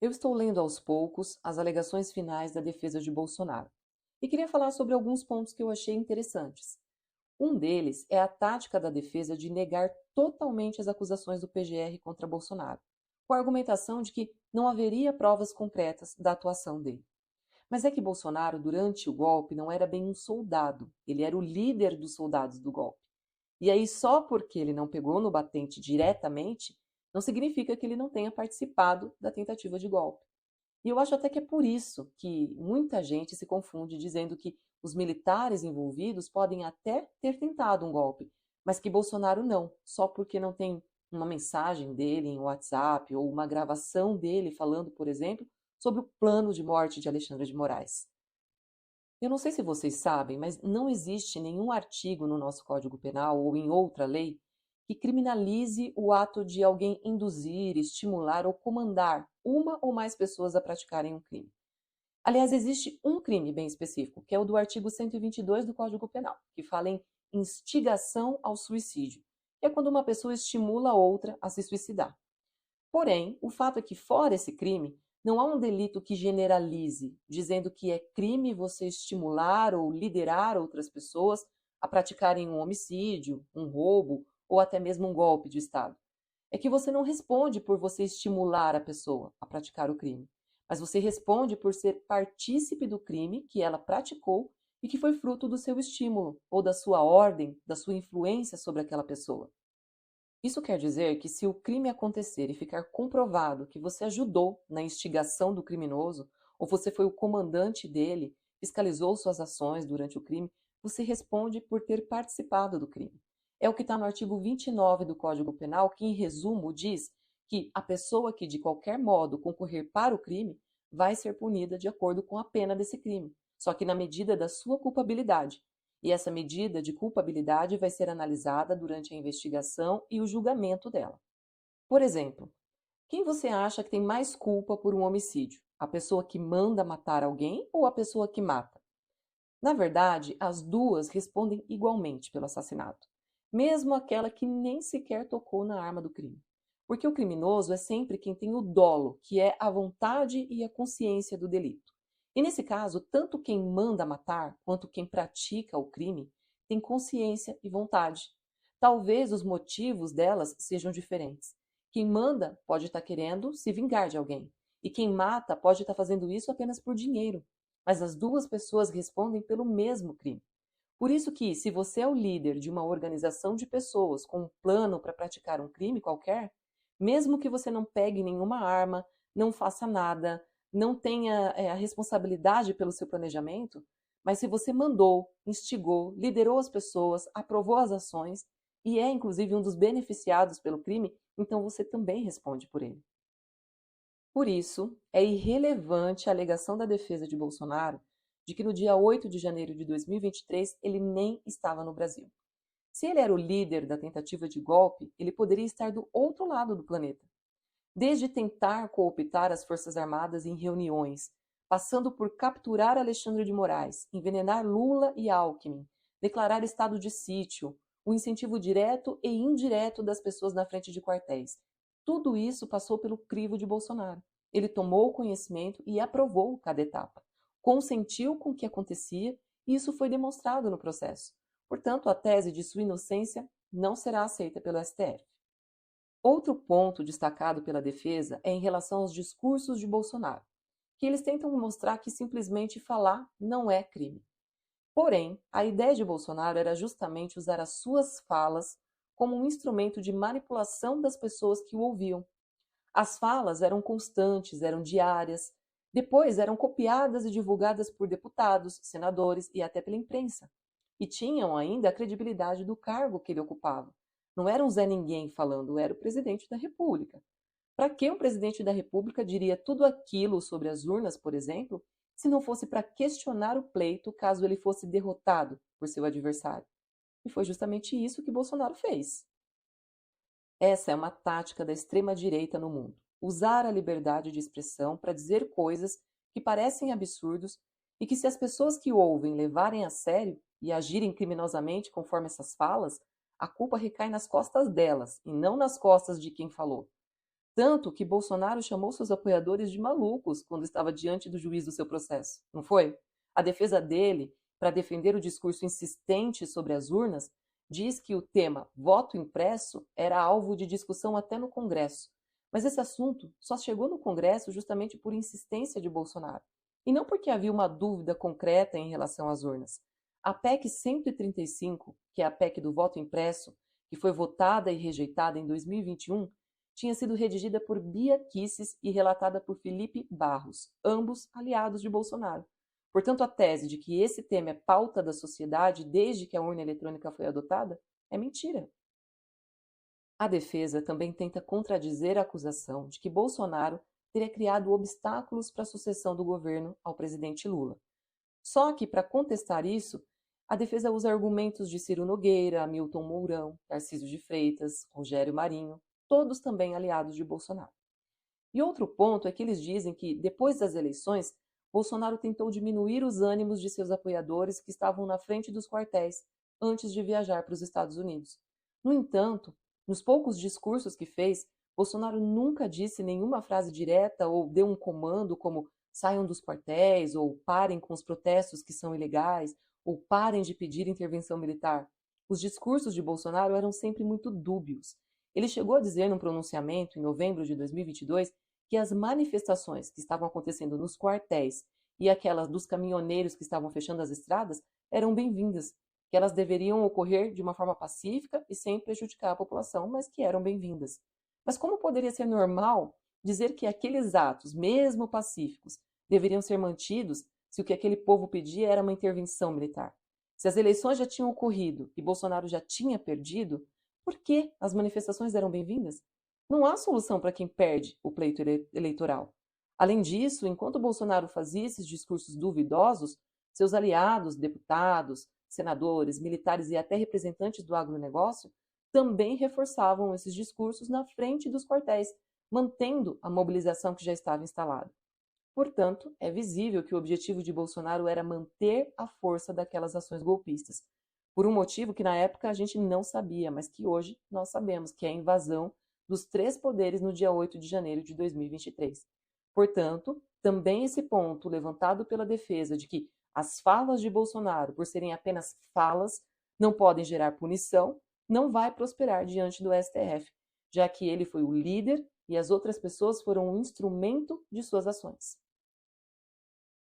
Eu estou lendo aos poucos as alegações finais da defesa de Bolsonaro e queria falar sobre alguns pontos que eu achei interessantes. Um deles é a tática da defesa de negar totalmente as acusações do PGR contra Bolsonaro, com a argumentação de que não haveria provas concretas da atuação dele. Mas é que Bolsonaro, durante o golpe, não era bem um soldado, ele era o líder dos soldados do golpe. E aí, só porque ele não pegou no batente diretamente, não significa que ele não tenha participado da tentativa de golpe. E eu acho até que é por isso que muita gente se confunde dizendo que os militares envolvidos podem até ter tentado um golpe, mas que Bolsonaro não, só porque não tem uma mensagem dele em WhatsApp ou uma gravação dele falando, por exemplo, sobre o plano de morte de Alexandre de Moraes. Eu não sei se vocês sabem, mas não existe nenhum artigo no nosso Código Penal ou em outra lei que criminalize o ato de alguém induzir, estimular ou comandar uma ou mais pessoas a praticarem um crime. Aliás, existe um crime bem específico, que é o do artigo 122 do Código Penal, que fala em instigação ao suicídio. É quando uma pessoa estimula outra a se suicidar. Porém, o fato é que, fora esse crime, não há um delito que generalize, dizendo que é crime você estimular ou liderar outras pessoas a praticarem um homicídio, um roubo ou até mesmo um golpe de Estado. É que você não responde por você estimular a pessoa a praticar o crime, mas você responde por ser partícipe do crime que ela praticou e que foi fruto do seu estímulo ou da sua ordem, da sua influência sobre aquela pessoa. Isso quer dizer que, se o crime acontecer e ficar comprovado que você ajudou na instigação do criminoso, ou você foi o comandante dele, fiscalizou suas ações durante o crime, você responde por ter participado do crime. É o que está no artigo 29 do Código Penal, que, em resumo, diz que a pessoa que de qualquer modo concorrer para o crime vai ser punida de acordo com a pena desse crime, só que na medida da sua culpabilidade. E essa medida de culpabilidade vai ser analisada durante a investigação e o julgamento dela. Por exemplo, quem você acha que tem mais culpa por um homicídio? A pessoa que manda matar alguém ou a pessoa que mata? Na verdade, as duas respondem igualmente pelo assassinato, mesmo aquela que nem sequer tocou na arma do crime. Porque o criminoso é sempre quem tem o dolo, que é a vontade e a consciência do delito. E nesse caso, tanto quem manda matar quanto quem pratica o crime tem consciência e vontade. Talvez os motivos delas sejam diferentes. Quem manda pode estar querendo se vingar de alguém, e quem mata pode estar fazendo isso apenas por dinheiro, mas as duas pessoas respondem pelo mesmo crime. Por isso que, se você é o líder de uma organização de pessoas com um plano para praticar um crime qualquer, mesmo que você não pegue nenhuma arma, não faça nada, não tenha a responsabilidade pelo seu planejamento, mas se você mandou, instigou, liderou as pessoas, aprovou as ações e é inclusive um dos beneficiados pelo crime, então você também responde por ele. Por isso, é irrelevante a alegação da defesa de Bolsonaro de que no dia 8 de janeiro de 2023 ele nem estava no Brasil. Se ele era o líder da tentativa de golpe, ele poderia estar do outro lado do planeta. Desde tentar cooptar as Forças Armadas em reuniões, passando por capturar Alexandre de Moraes, envenenar Lula e Alckmin, declarar estado de sítio, o incentivo direto e indireto das pessoas na frente de quartéis. Tudo isso passou pelo crivo de Bolsonaro. Ele tomou conhecimento e aprovou cada etapa. Consentiu com o que acontecia e isso foi demonstrado no processo. Portanto, a tese de sua inocência não será aceita pelo STF. Outro ponto destacado pela defesa é em relação aos discursos de Bolsonaro, que eles tentam mostrar que simplesmente falar não é crime. Porém, a ideia de Bolsonaro era justamente usar as suas falas como um instrumento de manipulação das pessoas que o ouviam. As falas eram constantes, eram diárias, depois eram copiadas e divulgadas por deputados, senadores e até pela imprensa. E tinham ainda a credibilidade do cargo que ele ocupava. Não era um Zé Ninguém falando, era o presidente da República. Para que um presidente da República diria tudo aquilo sobre as urnas, por exemplo, se não fosse para questionar o pleito caso ele fosse derrotado por seu adversário? E foi justamente isso que Bolsonaro fez. Essa é uma tática da extrema-direita no mundo. Usar a liberdade de expressão para dizer coisas que parecem absurdos e que, se as pessoas que ouvem levarem a sério e agirem criminosamente conforme essas falas, a culpa recai nas costas delas e não nas costas de quem falou. Tanto que Bolsonaro chamou seus apoiadores de malucos quando estava diante do juiz do seu processo, não foi? A defesa dele, para defender o discurso insistente sobre as urnas, diz que o tema voto impresso era alvo de discussão até no Congresso. Mas esse assunto só chegou no Congresso justamente por insistência de Bolsonaro, e não porque havia uma dúvida concreta em relação às urnas. A PEC 135, que é a PEC do voto impresso, que foi votada e rejeitada em 2021, tinha sido redigida por Bia Kicis e relatada por Felipe Barros, ambos aliados de Bolsonaro. Portanto, a tese de que esse tema é pauta da sociedade desde que a urna eletrônica foi adotada é mentira. A defesa também tenta contradizer a acusação de que Bolsonaro teria criado obstáculos para a sucessão do governo ao presidente Lula. Só que, para contestar isso, a defesa usa argumentos de Ciro Nogueira, Hamilton Mourão, Tarcísio de Freitas, Rogério Marinho, todos também aliados de Bolsonaro. E outro ponto é que eles dizem que, depois das eleições, Bolsonaro tentou diminuir os ânimos de seus apoiadores que estavam na frente dos quartéis antes de viajar para os Estados Unidos. No entanto, nos poucos discursos que fez, Bolsonaro nunca disse nenhuma frase direta ou deu um comando como saiam dos quartéis, ou parem com os protestos que são ilegais, ou parem de pedir intervenção militar. Os discursos de Bolsonaro eram sempre muito dúbios. Ele chegou a dizer num pronunciamento, em novembro de 2022, que as manifestações que estavam acontecendo nos quartéis e aquelas dos caminhoneiros que estavam fechando as estradas eram bem-vindas, que elas deveriam ocorrer de uma forma pacífica e sem prejudicar a população, mas que eram bem-vindas. Mas como poderia ser normal dizer que aqueles atos, mesmo pacíficos, deveriam ser mantidos se o que aquele povo pedia era uma intervenção militar? Se as eleições já tinham ocorrido e Bolsonaro já tinha perdido, por que as manifestações eram bem-vindas? Não há solução para quem perde o pleito eleitoral. Além disso, enquanto Bolsonaro fazia esses discursos duvidosos, seus aliados, deputados, senadores, militares e até representantes do agronegócio também reforçavam esses discursos na frente dos quartéis, mantendo a mobilização que já estava instalada. Portanto, é visível que o objetivo de Bolsonaro era manter a força daquelas ações golpistas, por um motivo que na época a gente não sabia, mas que hoje nós sabemos, que é a invasão dos três poderes no dia 8 de janeiro de 2023. Portanto, também esse ponto levantado pela defesa de que as falas de Bolsonaro, por serem apenas falas, não podem gerar punição, não vai prosperar diante do STF, já que ele foi o líder e as outras pessoas foram um instrumento de suas ações.